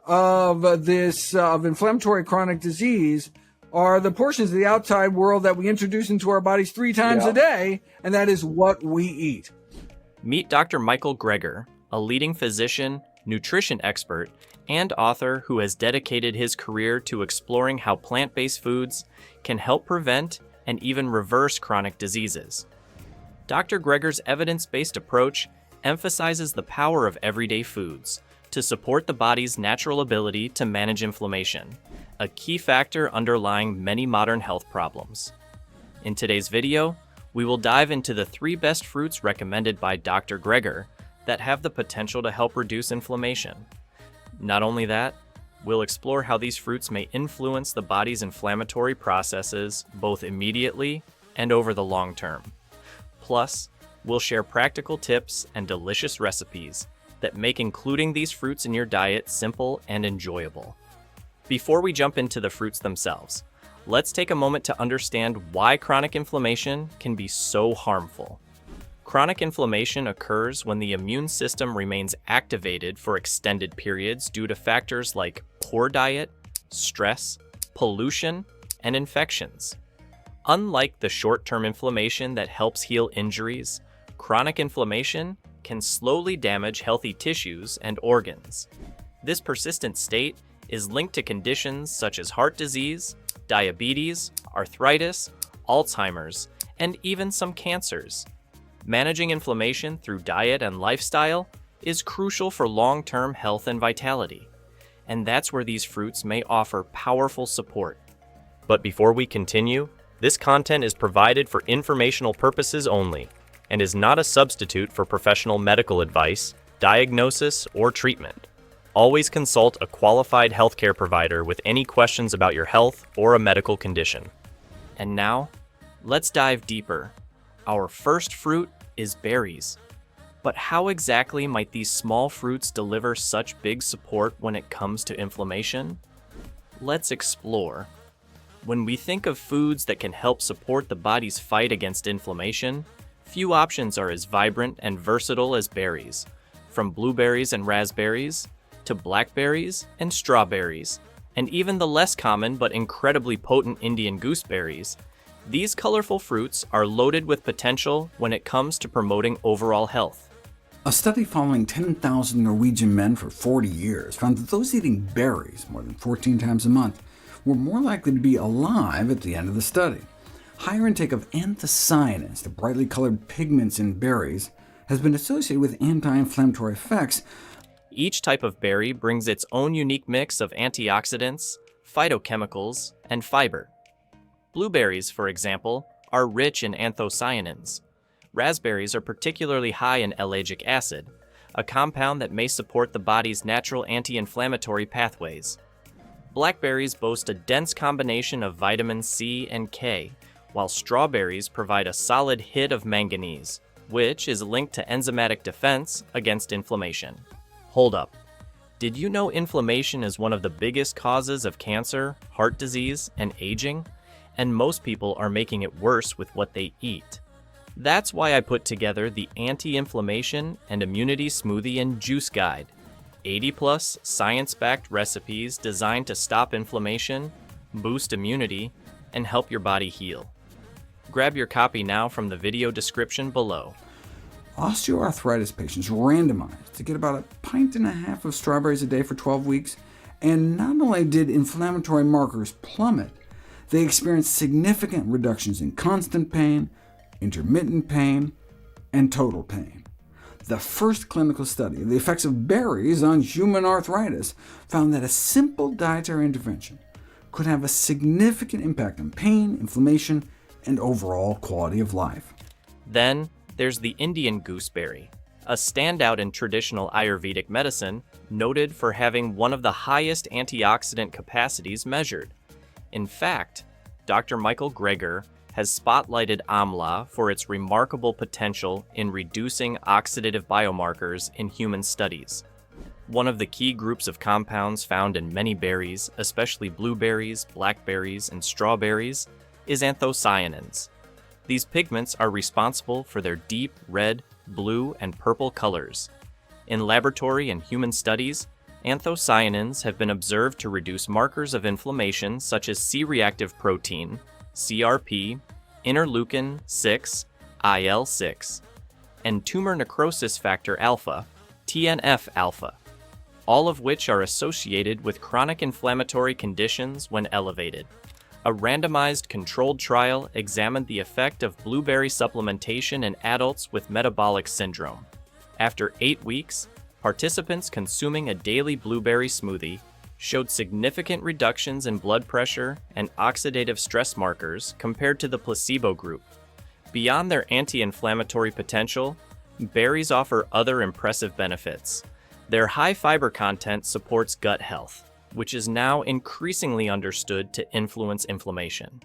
of inflammatory chronic disease are the portions of the outside world that we introduce into our bodies 3 times a day, and that is what we eat. Meet Dr. Michael Greger, a leading physician, nutrition expert, and author who has dedicated his career to exploring how plant-based foods can help prevent and even reverse chronic diseases. Dr. Greger's evidence-based approach emphasizes the power of everyday foods to support the body's natural ability to manage inflammation, a key factor underlying many modern health problems. In today's video, we will dive into the 3 best fruits recommended by Dr. Greger that have the potential to help reduce inflammation. Not only that, we'll explore how these fruits may influence the body's inflammatory processes both immediately and over the long term. Plus, we'll share practical tips and delicious recipes that make including these fruits in your diet simple and enjoyable. Before we jump into the fruits themselves, let's take a moment to understand why chronic inflammation can be so harmful. Chronic inflammation occurs when the immune system remains activated for extended periods due to factors like poor diet, stress, pollution, and infections. Unlike the short-term inflammation that helps heal injuries, chronic inflammation can slowly damage healthy tissues and organs. This persistent state is linked to conditions such as heart disease, diabetes, arthritis, Alzheimer's, and even some cancers. Managing inflammation through diet and lifestyle is crucial for long-term health and vitality, and that's where these fruits may offer powerful support. But before we continue, this content is provided for informational purposes only and is not a substitute for professional medical advice, diagnosis, or treatment. Always consult a qualified healthcare provider with any questions about your health or a medical condition. And now, let's dive deeper. Our first fruit is berries. But how exactly might these small fruits deliver such big support when it comes to inflammation? Let's explore. When we think of foods that can help support the body's fight against inflammation, few options are as vibrant and versatile as berries. From blueberries and raspberries, to blackberries and strawberries, and even the less common but incredibly potent Indian gooseberries, these colorful fruits are loaded with potential when it comes to promoting overall health. A study following 10,000 Norwegian men for 40 years found that those eating berries more than 14 times a month were more likely to be alive at the end of the study. Higher intake of anthocyanins, the brightly colored pigments in berries, has been associated with anti-inflammatory effects. Each type of berry brings its own unique mix of antioxidants, phytochemicals, and fiber. Blueberries, for example, are rich in anthocyanins. Raspberries are particularly high in ellagic acid, a compound that may support the body's natural anti-inflammatory pathways. Blackberries boast a dense combination of vitamins C and K, while strawberries provide a solid hit of manganese, which is linked to enzymatic defense against inflammation. Hold up. Did you know inflammation is one of the biggest causes of cancer, heart disease, and aging? And most people are making it worse with what they eat. That's why I put together the Anti-Inflammation and Immunity Smoothie and Juice Guide, 80+ science-backed recipes designed to stop inflammation, boost immunity, and help your body heal. Grab your copy now from the video description below. Osteoarthritis patients randomized to get about 1.5 pints of strawberries a day for 12 weeks, and not only did inflammatory markers plummet, they experienced significant reductions in constant pain, intermittent pain, and total pain. The first clinical study of the effects of berries on human arthritis found that a simple dietary intervention could have a significant impact on pain, inflammation, and overall quality of life. Then there's the Indian gooseberry, a standout in traditional Ayurvedic medicine, noted for having one of the highest antioxidant capacities measured. In fact, Dr. Michael Greger has spotlighted amla for its remarkable potential in reducing oxidative biomarkers in human studies. One of the key groups of compounds found in many berries, especially blueberries, blackberries, and strawberries, is anthocyanins. These pigments are responsible for their deep red, blue, and purple colors. In laboratory and human studies, Anthocyanins have been observed to reduce markers of inflammation such as C-reactive protein, CRP, interleukin 6, IL-6, and tumor necrosis factor alpha, TNF-alpha, all of which are associated with chronic inflammatory conditions when elevated. A randomized controlled trial examined the effect of blueberry supplementation in adults with metabolic syndrome. After 8 weeks, participants consuming a daily blueberry smoothie showed significant reductions in blood pressure and oxidative stress markers compared to the placebo group. Beyond their anti-inflammatory potential, berries offer other impressive benefits. Their high fiber content supports gut health, which is now increasingly understood to influence inflammation.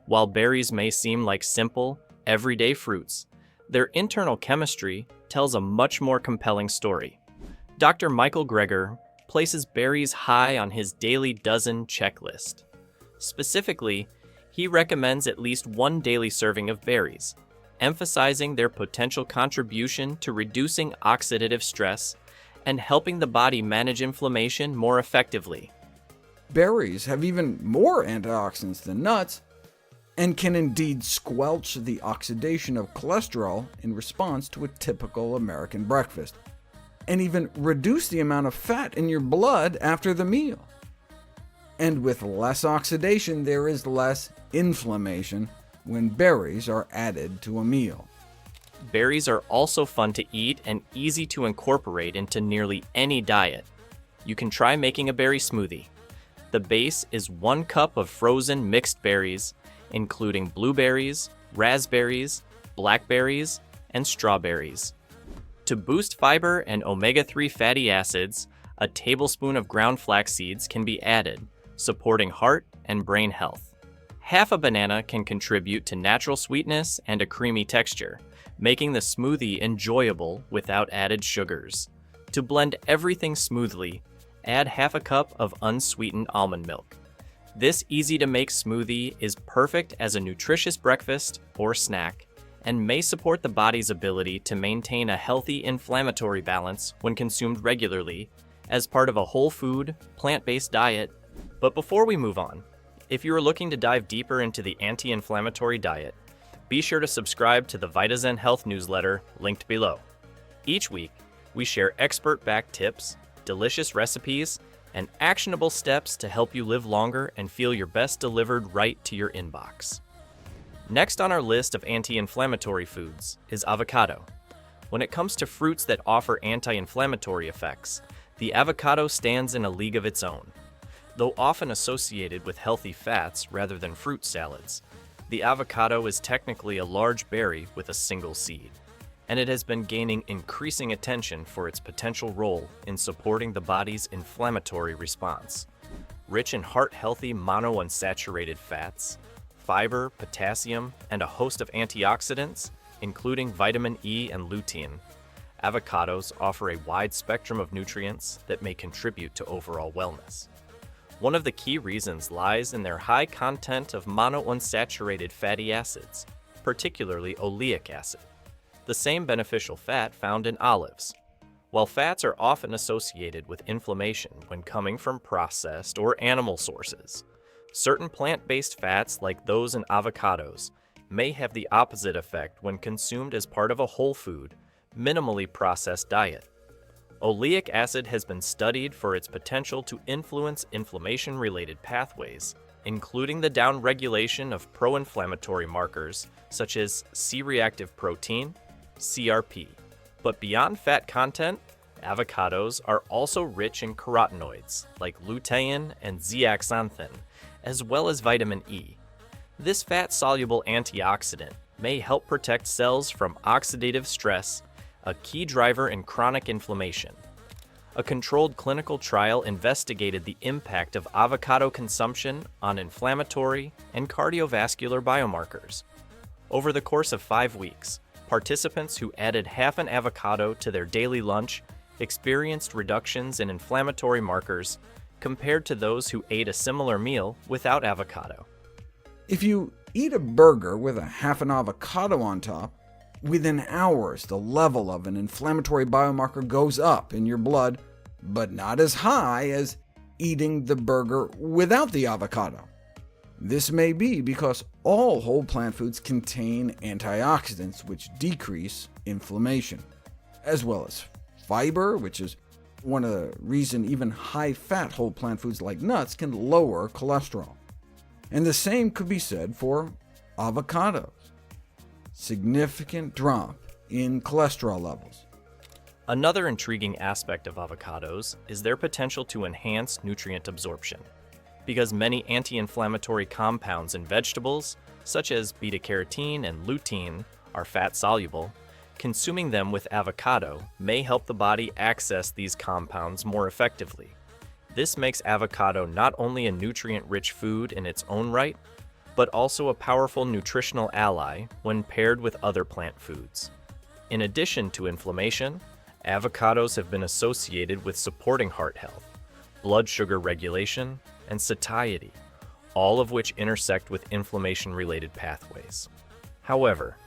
While berries may seem like simple, everyday fruits, their internal chemistry tells a much more compelling story. Dr. Michael Greger places berries high on his daily dozen checklist. Specifically, he recommends at least 1 daily serving of berries, emphasizing their potential contribution to reducing oxidative stress and helping the body manage inflammation more effectively. Berries have even more antioxidants than nuts, and can indeed squelch the oxidation of cholesterol in response to a typical American breakfast, and even reduce the amount of fat in your blood after the meal. And with less oxidation, there is less inflammation when berries are added to a meal. Berries are also fun to eat and easy to incorporate into nearly any diet. You can try making a berry smoothie. The base is 1 cup of frozen mixed berries, including blueberries, raspberries, blackberries, and strawberries. To boost fiber and omega-3 fatty acids, a tablespoon of ground flax seeds can be added, supporting heart and brain health. Half a banana can contribute to natural sweetness and a creamy texture, making the smoothie enjoyable without added sugars. To blend everything smoothly, add half a cup of unsweetened almond milk. This easy-to-make smoothie is perfect as a nutritious breakfast or snack, and may support the body's ability to maintain a healthy inflammatory balance when consumed regularly as part of a whole food, plant-based diet. But before we move on, if you are looking to dive deeper into the anti-inflammatory diet, be sure to subscribe to the Vitazen Health newsletter linked below. Each week, we share expert-backed tips, delicious recipes, and actionable steps to help you live longer and feel your best delivered right to your inbox. Next on our list of anti-inflammatory foods is avocado. When it comes to fruits that offer anti-inflammatory effects, the avocado stands in a league of its own. Though often associated with healthy fats rather than fruit salads, the avocado is technically a large berry with a single seed, and it has been gaining increasing attention for its potential role in supporting the body's inflammatory response. Rich in heart-healthy monounsaturated fats, fiber, potassium, and a host of antioxidants, including vitamin E and lutein, avocados offer a wide spectrum of nutrients that may contribute to overall wellness. One of the key reasons lies in their high content of monounsaturated fatty acids, particularly oleic acid, the same beneficial fat found in olives. While fats are often associated with inflammation when coming from processed or animal sources, certain plant-based fats like those in avocados may have the opposite effect when consumed as part of a whole food, minimally processed diet. Oleic acid has been studied for its potential to influence inflammation-related pathways, including the downregulation of pro-inflammatory markers such as C-reactive protein, CRP. But beyond fat content, avocados are also rich in carotenoids like lutein and zeaxanthin, as well as vitamin E. This fat-soluble antioxidant may help protect cells from oxidative stress, a key driver in chronic inflammation. A controlled clinical trial investigated the impact of avocado consumption on inflammatory and cardiovascular biomarkers. Over the course of 5 weeks, participants who added half an avocado to their daily lunch experienced reductions in inflammatory markers compared to those who ate a similar meal without avocado. If you eat a burger with a half an avocado on top, within hours the level of an inflammatory biomarker goes up in your blood but not as high as eating the burger without the avocado. This may be because all whole plant foods contain antioxidants, which decrease inflammation, as well as fiber, which is one of the reasons even high-fat whole plant foods like nuts can lower cholesterol. And the same could be said for avocados. Significant drop in cholesterol levels. Another intriguing aspect of avocados is their potential to enhance nutrient absorption. Because many anti-inflammatory compounds in vegetables, such as beta-carotene and lutein, are fat-soluble, consuming them with avocado may help the body access these compounds more effectively. This makes avocado not only a nutrient-rich food in its own right, but also a powerful nutritional ally when paired with other plant foods. In addition to inflammation, avocados have been associated with supporting heart health, blood sugar regulation, and satiety, all of which intersect with inflammation-related pathways. However,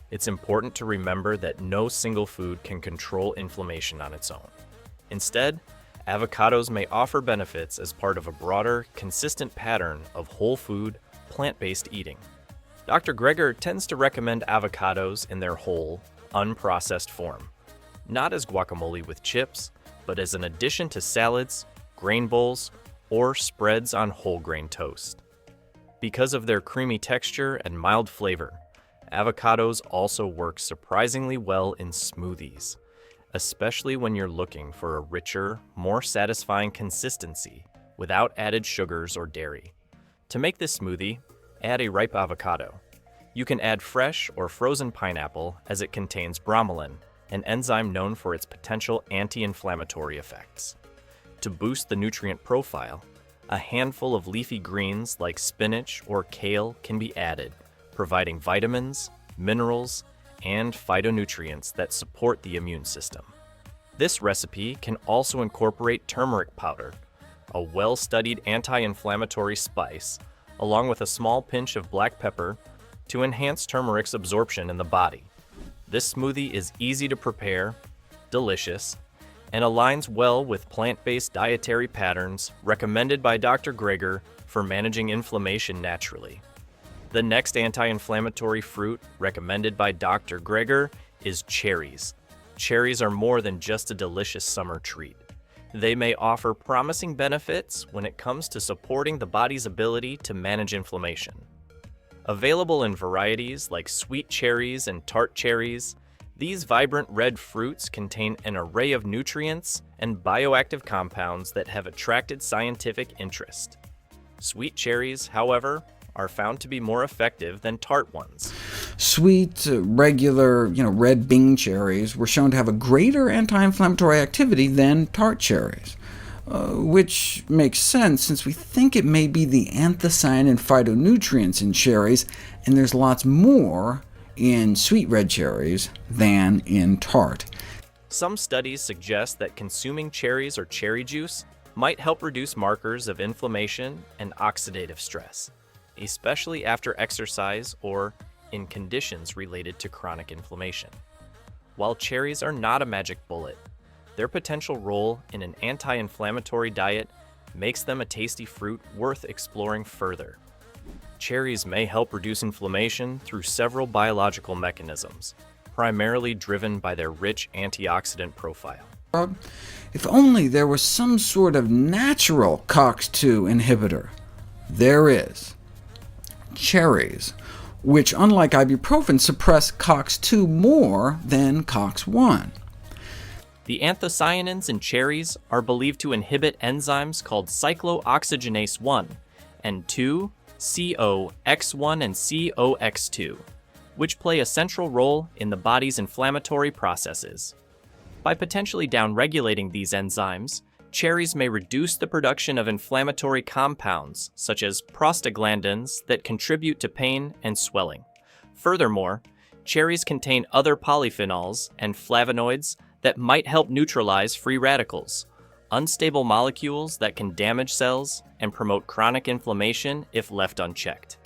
it's important to remember that no single food can control inflammation on its own. Instead, avocados may offer benefits as part of a broader, consistent pattern of whole food, plant-based eating. Dr. Greger tends to recommend avocados in their whole, unprocessed form, not as guacamole with chips, but as an addition to salads, grain bowls, or spreads on whole grain toast. Because of their creamy texture and mild flavor, avocados also work surprisingly well in smoothies, especially when you're looking for a richer, more satisfying consistency without added sugars or dairy. To make this smoothie, add a ripe avocado. You can add fresh or frozen pineapple as it contains bromelain, an enzyme known for its potential anti-inflammatory effects. To boost the nutrient profile, a handful of leafy greens like spinach or kale can be added, providing vitamins, minerals, and phytonutrients that support the immune system. This recipe can also incorporate turmeric powder, a well-studied anti-inflammatory spice, along with a small pinch of black pepper to enhance turmeric's absorption in the body. This smoothie is easy to prepare, delicious, and aligns well with plant-based dietary patterns recommended by Dr. Greger for managing inflammation naturally. The next anti-inflammatory fruit recommended by Dr. Greger is cherries. Cherries are more than just a delicious summer treat. They may offer promising benefits when it comes to supporting the body's ability to manage inflammation. Available in varieties like sweet cherries and tart cherries, these vibrant red fruits contain an array of nutrients and bioactive compounds that have attracted scientific interest. Sweet cherries, however, are found to be more effective than tart ones. Sweet, regular, red Bing cherries were shown to have a greater anti-inflammatory activity than tart cherries, which makes sense since we think it may be the anthocyanin and phytonutrients in cherries, and there's lots more in sweet red cherries than in tart. Some studies suggest that consuming cherries or cherry juice might help reduce markers of inflammation and oxidative stress, especially after exercise or in conditions related to chronic inflammation. While cherries are not a magic bullet, their potential role in an anti-inflammatory diet makes them a tasty fruit worth exploring further. Cherries may help reduce inflammation through several biological mechanisms, primarily driven by their rich antioxidant profile. If only there was some sort of natural COX-2 inhibitor. There is. Cherries, which unlike ibuprofen suppress COX-2 more than COX-1. The anthocyanins in cherries are believed to inhibit enzymes called cyclooxygenase 1 and 2, COX1 and COX2, which play a central role in the body's inflammatory processes. By potentially downregulating these enzymes, cherries may reduce the production of inflammatory compounds, such as prostaglandins, that contribute to pain and swelling. Furthermore, cherries contain other polyphenols and flavonoids that might help neutralize free radicals, unstable molecules that can damage cells and promote chronic inflammation if left unchecked.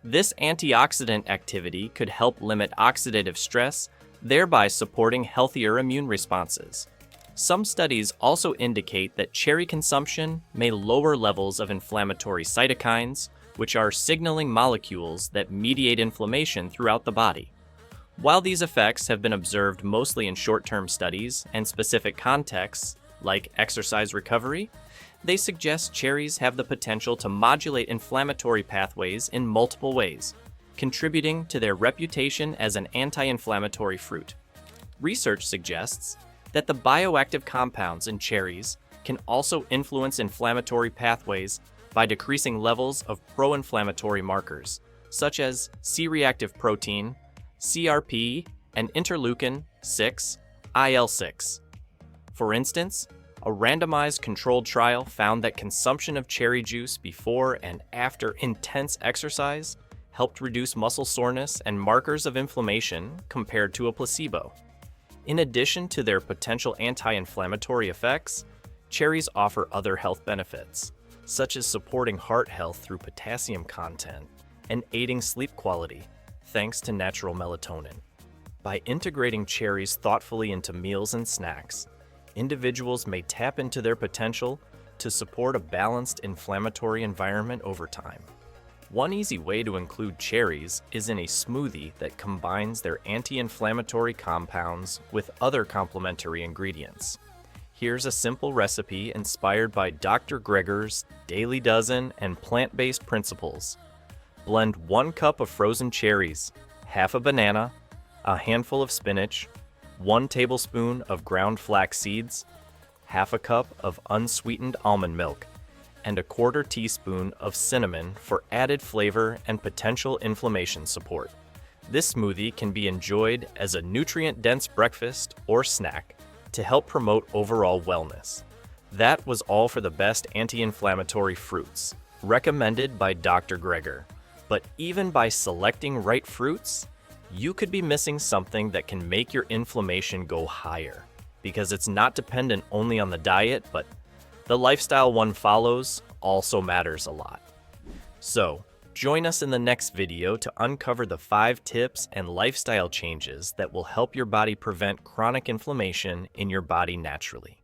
This antioxidant activity could help limit oxidative stress, thereby supporting healthier immune responses. Some studies also indicate that cherry consumption may lower levels of inflammatory cytokines, which are signaling molecules that mediate inflammation throughout the body. While these effects have been observed mostly in short-term studies and specific contexts, like exercise recovery, they suggest cherries have the potential to modulate inflammatory pathways in multiple ways, contributing to their reputation as an anti-inflammatory fruit. Research suggests that the bioactive compounds in cherries can also influence inflammatory pathways by decreasing levels of pro-inflammatory markers, such as C-reactive protein, CRP, and interleukin-6, IL-6. For instance, a randomized controlled trial found that consumption of cherry juice before and after intense exercise helped reduce muscle soreness and markers of inflammation compared to a placebo. In addition to their potential anti-inflammatory effects, cherries offer other health benefits, such as supporting heart health through potassium content and aiding sleep quality, thanks to natural melatonin. By integrating cherries thoughtfully into meals and snacks, individuals may tap into their potential to support a balanced inflammatory environment over time. One easy way to include cherries is in a smoothie that combines their anti-inflammatory compounds with other complementary ingredients. Here's a simple recipe inspired by Dr. Greger's Daily Dozen and plant-based principles. Blend 1 cup of frozen cherries, half a banana, a handful of spinach, 1 tablespoon of ground flax seeds, half a cup of unsweetened almond milk, and a 1/4 teaspoon of cinnamon for added flavor and potential inflammation support. This smoothie can be enjoyed as a nutrient-dense breakfast or snack to help promote overall wellness. That was all for the best anti-inflammatory fruits, recommended by Dr. Greger. But even by selecting right fruits, you could be missing something that can make your inflammation go higher, because it's not dependent only on the diet, but the lifestyle one follows also matters a lot. So, join us in the next video to uncover the 5 tips and lifestyle changes that will help your body prevent chronic inflammation in your body naturally.